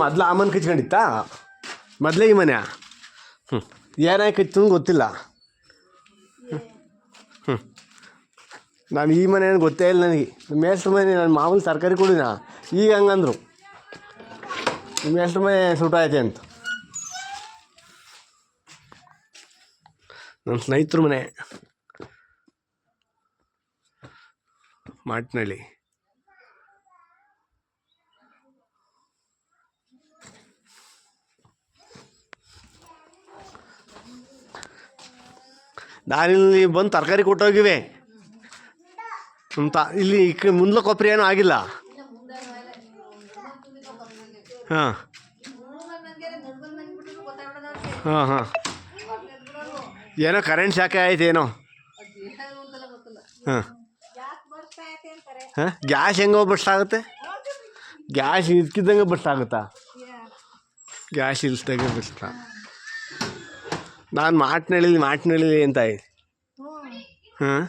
ಮೊದ್ಲು ಆ ಮನೆ ಕಚ್ಕೊಂಡಿತ್ತಾ ಮೊದಲೇ ಈ ಮನೆ ಏನಾಗಿ ಕಚ್ಚು ಗೊತ್ತಿಲ್ಲ. ನಾನು ಈ ಮನೆ ಏನು ಗೊತ್ತೇ ಇಲ್ಲ ನನಗೆ. ಮೇಷ್ಟ್ರ ಮನೆ ನನ್ನ ಮಾಮೂಲಿ ತರಕಾರಿ ಕೊಡಿನ ಈಗ ಹಂಗಂದ್ರು ಮೇಷ್ಟ್ರ ಮನೆ ಸುಟ್ಟೈತೆ ಅಂತ. ನನ್ನ ಸ್ನೇಹಿತರ ಮನೆ ಮಾಟ್ನಳ್ಳಿ. ನಾನಿಲ್ಲಿ ಬಂದು ತರಕಾರಿ ಕೊಟ್ಟೋಗಿವೆ ಅಂತ. ಇಲ್ಲಿ ಮುಂದ್ಲ ಕೊಬ್ಬರಿ ಏನೂ ಆಗಿಲ್ಲ. ಹಾಂ ಹಾಂ ಹಾಂ ಏನೋ ಕರೆಂಟ್ ಶಾಖೆ ಆಯ್ತು ಏನೋ. ಹಾಂ ಹಾಂ ಗ್ಯಾಸ್ ಹೆಂಗೋ ಬಸ್ಟ್ ಆಗುತ್ತೆ? ಗ್ಯಾಸ್ ಇದ್ಕಿದ್ದಂಗೆ ಬಸ್ಟ್ ಆಗುತ್ತಾ? ಗ್ಯಾಸ್ ಇಲ್ಸ್ದಂಗೆ ಬಸ್ಟ್. ನಾನು ಮಾಟ್ನಳ್ಳಿ ಅಂತ ಹಾಂ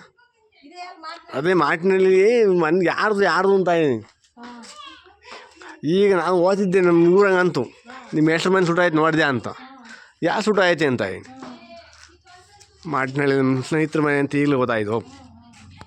ಅದೇ ಮಾಟ್ನಳ್ಳಿ ಮನೆ ಯಾರ್ದು ಅಂತ ಇದ್ದೀನಿ. ಈಗ ನಾನು ಓದಿದ್ದೆ ನಮ್ಮ ಊರಂಗಂತೂ ನಿಮ್ಮ ಎಷ್ಟು ಮನೆ ಸುಟ್ಟಾಯ್ತು ನೋಡಿದೆ ಅಂತ. ಯಾವ ಸುಟ್ಟಾಯ್ತೆ ಅಂತ ಮಾಟ್ನಳ್ಳಿ ನಮ್ಮ ಸ್ನೇಹಿತರ ಮನೆ ಅಂತ ಈಗಲೂ ಓದಾಯ್ತು.